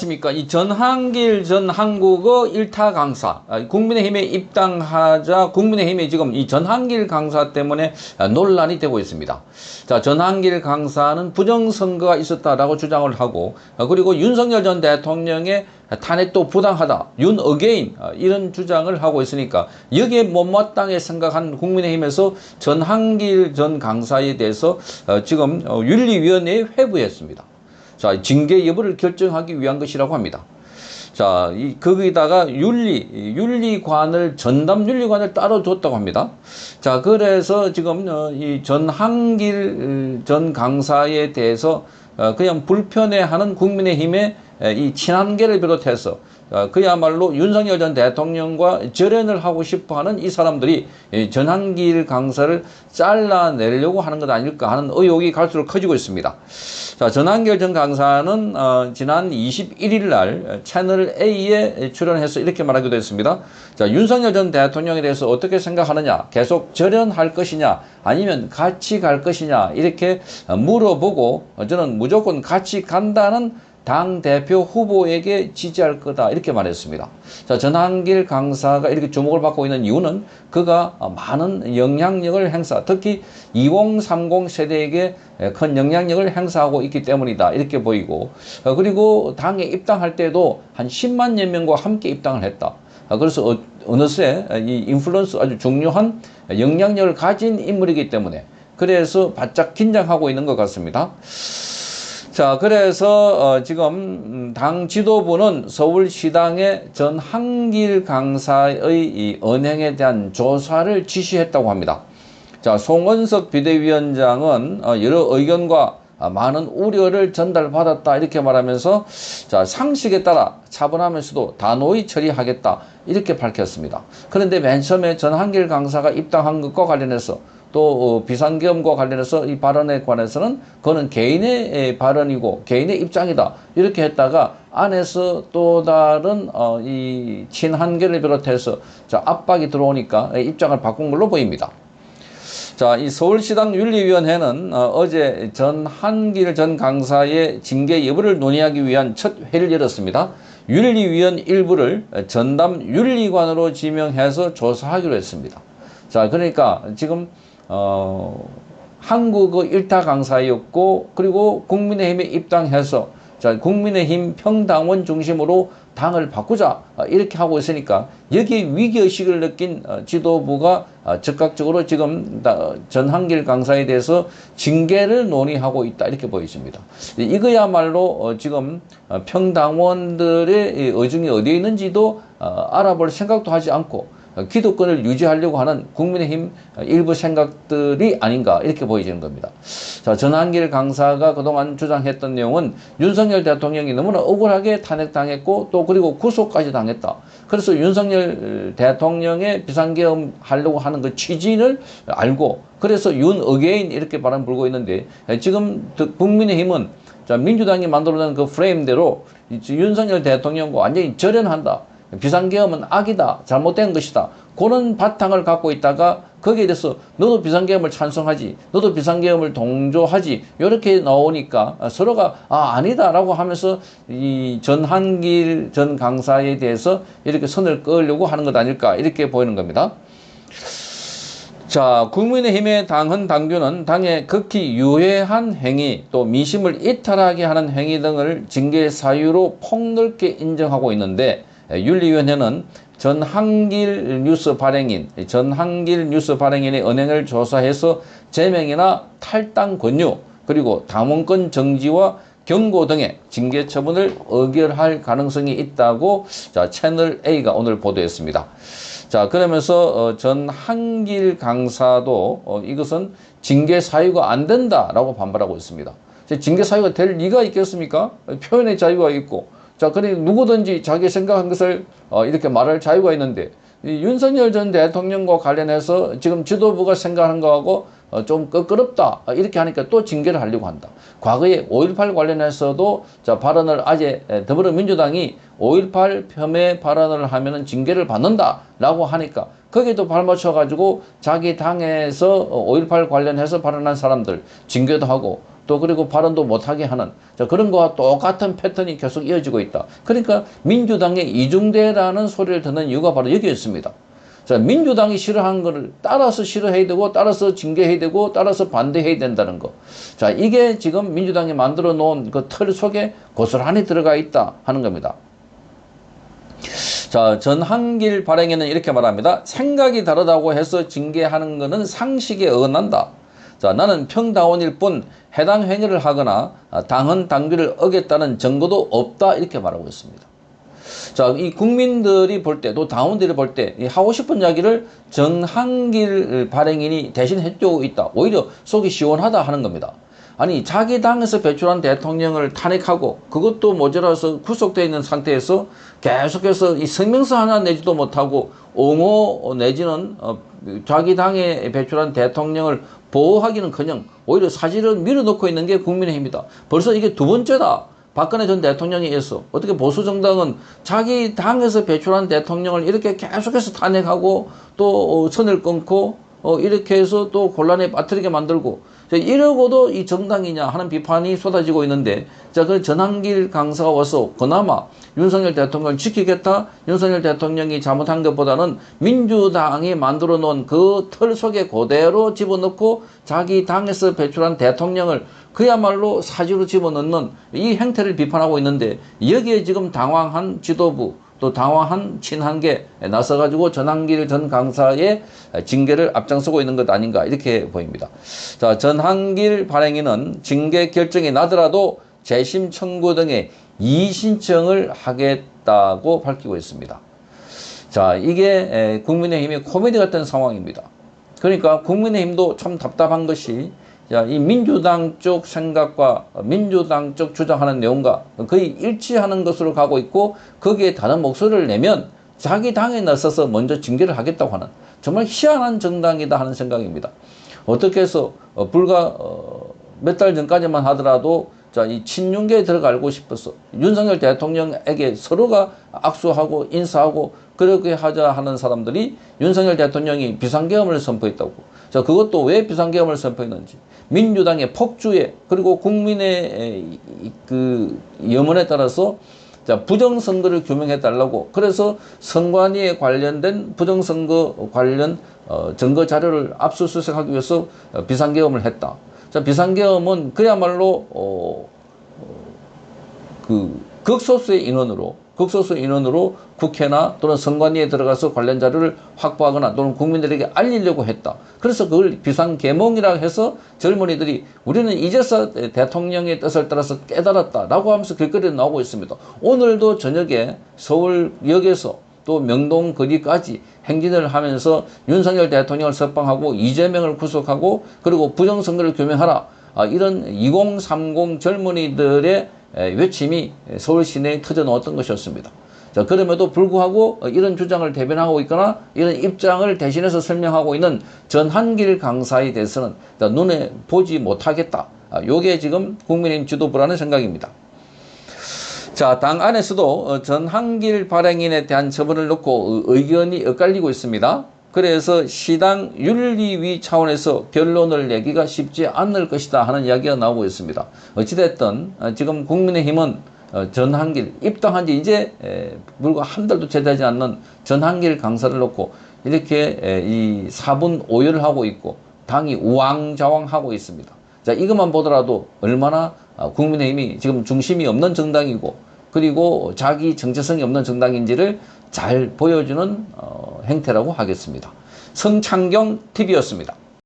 십니까? 이 전한길 전 한국어 1타 강사, 국민의힘에 입당하자 국민의힘이 지금 이 전한길 강사 때문에 논란이 되고 있습니다. 자, 전한길 강사는 부정선거가 있었다라고 주장을 하고, 그리고 윤석열 전 대통령의 탄핵도 부당하다, 윤 어게인, 이런 주장을 하고 있으니까 여기에 못마땅해 생각한 국민의힘에서 전한길 전 강사에 대해서 지금 윤리위원회에 회부했습니다. 자, 징계 여부를 결정하기 위한 것이라고 합니다. 자, 거기다가 윤리관을, 전담 윤리관을 따로 뒀다고 합니다. 자, 그래서 지금 이 전한길 전 강사에 대해서 그냥 불편해하는 국민의힘의 이 친한계를 비롯해서 그야말로 윤석열 전 대통령과 절연을 하고 싶어하는 이 사람들이 전한길 강사를 잘라내려고 하는 것 아닐까 하는 의혹이 갈수록 커지고 있습니다. 자, 전한길 전 강사는 지난 21일 날 채널 A에 출연해서 이렇게 말하기도 했습니다. 자, 윤석열 전 대통령에 대해서 어떻게 생각하느냐, 계속 절연할 것이냐, 아니면 같이 갈 것이냐, 이렇게 물어보고 저는 무조건 같이 간다는 당대표 후보에게 지지할 거다, 이렇게 말했습니다. 자, 전한길 강사가 이렇게 주목을 받고 있는 이유는 그가 많은 영향력을 특히 2030 세대에게 큰 영향력을 행사하고 있기 때문이다, 이렇게 보이고, 그리고 당에 입당할 때도 한 10만여 명과 함께 입당을 했다. 그래서 어느새 이 인플루언스, 아주 중요한 영향력을 가진 인물이기 때문에 그래서 바짝 긴장하고 있는 것 같습니다. 자, 그래서 지금 당 지도부는 서울시당의 전한길 강사의 이 언행에 대한 조사를 지시했다고 합니다. 자, 송원석 비대위원장은 여러 의견과 많은 우려를 전달받았다, 이렇게 말하면서 자, 상식에 따라 차분하면서도 단호히 처리하겠다, 이렇게 밝혔습니다. 그런데 맨 처음에 전한길 강사가 입당한 것과 관련해서 또 비상계엄과 관련해서 이 발언에 관해서는 그거는 개인의 발언이고 개인의 입장이다, 이렇게 했다가 안에서 또 다른 이 친한계를 비롯해서 자, 압박이 들어오니까 입장을 바꾼 걸로 보입니다. 자, 이 서울시당 윤리위원회는 어제 전한길 전 강사의 징계 여부를 논의하기 위한 첫 회의를 열었습니다. 윤리위원 일부를 전담 윤리관으로 지명해서 조사하기로 했습니다. 자, 그러니까 지금 한국어 1타 강사였고, 그리고 국민의힘에 입당해서 자, 국민의힘 평당원 중심으로 당을 바꾸자, 이렇게 하고 있으니까 여기에 위기의식을 느낀 지도부가 즉각적으로 지금 전한길 강사에 대해서 징계를 논의하고 있다, 이렇게 보여집니다. 이거야말로 지금 평당원들의 의중이 어디에 있는지도 알아볼 생각도 하지 않고 기득권을 유지하려고 하는 국민의힘 일부 생각들이 아닌가, 이렇게 보여지는 겁니다. 자, 전한길 강사가 그동안 주장했던 내용은 윤석열 대통령이 너무나 억울하게 탄핵당했고 또 그리고 구속까지 당했다. 그래서 윤석열 대통령의 비상계엄 하려고 하는 그 취지를 알고 그래서 윤 어게인, 이렇게 바람 불고 있는데, 지금 국민의힘은 자, 민주당이 만들어낸 그 프레임대로 윤석열 대통령과 완전히 절연한다, 비상계엄은 악이다, 잘못된 것이다, 그런 바탕을 갖고 있다가 거기에 대해서 너도 비상계엄을 찬성하지, 너도 비상계엄을 동조하지, 이렇게 나오니까 서로가 아니다라고 하면서 이 전한길 전 강사에 대해서 이렇게 선을 그으려고 하는 것 아닐까, 이렇게 보이는 겁니다. 자, 국민의힘의 당헌 당규는 당의 극히 유해한 행위, 또 민심을 이탈하게 하는 행위 등을 징계 사유로 폭넓게 인정하고 있는데, 윤리위원회는 전한길 뉴스 발행인의 언행을 조사해서 제명이나 탈당 권유, 그리고 당원권 정지와 경고 등의 징계 처분을 의결할 가능성이 있다고 자, 채널 A가 오늘 보도했습니다. 자, 그러면서 전한길 강사도 이것은 징계 사유가 안 된다라고 반발하고 있습니다. 징계 사유가 될 리가 있겠습니까? 표현의 자유가 있고, 자, 그러니 누구든지 자기 생각한 것을 이렇게 말할 자유가 있는데, 이 윤석열 전 대통령과 관련해서 지금 지도부가 생각하는 거하고 좀 껄끄럽다, 이렇게 하니까 또 징계를 하려고 한다. 과거에 5.18 관련해서도 자, 발언을 아예 더불어민주당이 5.18 폄훼 발언을 하면은 징계를 받는다라고 하니까 거기에도 발맞춰 가지고 자기 당에서 5.18 관련해서 발언한 사람들 징계도 하고, 또 그리고 발언도 못하게 하는 자, 그런 거와 똑같은 패턴이 계속 이어지고 있다. 그러니까 민주당의 이중대라는 소리를 듣는 이유가 바로 여기 있습니다. 자, 민주당이 싫어하는 거를 따라서 싫어해야 되고 따라서 징계해야 되고 따라서 반대해야 된다는 거. 자, 이게 지금 민주당이 만들어 놓은 그 틀 속에 고스란히 들어가 있다 하는 겁니다. 자, 전한길 발행에는 이렇게 말합니다. 생각이 다르다고 해서 징계하는 것은 상식에 어긋난다. 자, 나는 평당원일 뿐 해당 행위를 하거나 당헌 당규를 어겼다는 증거도 없다 이렇게 말하고 있습니다. 자, 이 국민들이 볼 때 또 당원들이 볼 때 하고 싶은 이야기를 전한길 발행인이 대신 해주고 있다. 오히려 속이 시원하다 하는 겁니다. 아니 자기 당에서 배출한 대통령을 탄핵하고 그것도 모자라서 구속되어 있는 상태에서 계속해서 이 성명서 하나 내지도 못하고 옹호 내지는 자기 당에 배출한 대통령을 보호하기는커녕 오히려 사실을 밀어넣고 있는 게 국민의힘이다. 벌써 이게 두 번째다. 박근혜 전 대통령에 의해서 어떻게 보수정당은 자기 당에서 배출한 대통령을 이렇게 계속해서 탄핵하고 또 선을 끊고 이렇게 해서 또 곤란에 빠뜨리게 만들고 이러고도 이 정당이냐 하는 비판이 쏟아지고 있는데 자, 그 전한길 강사가 와서 그나마 윤석열 대통령을 지키겠다. 윤석열 대통령이 잘못한 것보다는 민주당이 만들어 놓은 그 틀 속에 그대로 집어넣고 자기 당에서 배출한 대통령을 그야말로 사지로 집어넣는 이 행태를 비판하고 있는데 여기에 지금 당황한 지도부 또 당황한 친한계 나서가지고 전한길 전 강사의 징계를 앞장서고 있는 것 아닌가 이렇게 보입니다. 자, 전한길 발행인은 징계 결정이 나더라도 재심 청구 등의 이의신청을 하겠다고 밝히고 있습니다. 자, 이게 국민의힘의 코미디 같은 상황입니다. 그러니까 국민의힘도 참 답답한 것이 자, 이 민주당 쪽 생각과 민주당 쪽 주장하는 내용과 거의 일치하는 것으로 가고 있고 거기에 다른 목소리를 내면 자기 당에 나서서 먼저 징계를 하겠다고 하는 정말 희한한 정당이다 하는 생각입니다. 어떻게 해서 불과 몇 달 전까지만 하더라도 자, 이 친윤계에 들어가고 싶어서 윤석열 대통령에게 서로가 악수하고 인사하고 그렇게 하자 하는 사람들이 윤석열 대통령이 비상계엄을 선포했다고. 자, 그것도 왜 비상계엄을 선포했는지. 민주당의 폭주에 그리고 국민의 그 염원에 따라서 자, 부정선거를 규명해달라고. 그래서 선관위에 관련된 부정선거 관련 증거 자료를 압수수색하기 위해서 비상계엄을 했다. 자, 비상계엄은 그야말로 그 극소수의 인원으로 국회나 또는 선관위에 들어가서 관련 자료를 확보하거나 또는 국민들에게 알리려고 했다. 그래서 그걸 비상계몽이라고 해서 젊은이들이 우리는 이제서 대통령의 뜻을 따라서 깨달았다라고 하면서 길거리에 나오고 있습니다. 오늘도 저녁에 서울역에서 또 명동 거리까지 행진을 하면서 윤석열 대통령을 석방하고 이재명을 구속하고 그리고 부정선거를 규명하라. 이런 2030 젊은이들의 외침이 서울 시내에 터져나왔던 것이었습니다. 자, 그럼에도 불구하고 이런 주장을 대변하고 있거나 이런 입장을 대신해서 설명하고 있는 전한길 강사에 대해서는 눈에 보지 못하겠다. 요게 지금 국민의힘 지도부라는 생각입니다. 자, 당 안에서도 전한길 발행인에 대한 처분을 놓고 의견이 엇갈리고 있습니다. 그래서 시당 윤리위 차원에서 결론을 내기가 쉽지 않을 것이다 하는 이야기가 나오고 있습니다. 어찌됐든 지금 국민의힘은 전한길 입당한 지 이제 불과 한 달도 채 되지 않는 전한길 강사를 놓고 이렇게 이 4분 오열을 하고 있고 당이 우왕좌왕하고 있습니다. 자, 이것만 보더라도 얼마나 국민의힘이 지금 중심이 없는 정당이고 그리고 자기 정체성이 없는 정당인지를 잘 보여주는 행태라고 하겠습니다. 성창경 TV였습니다.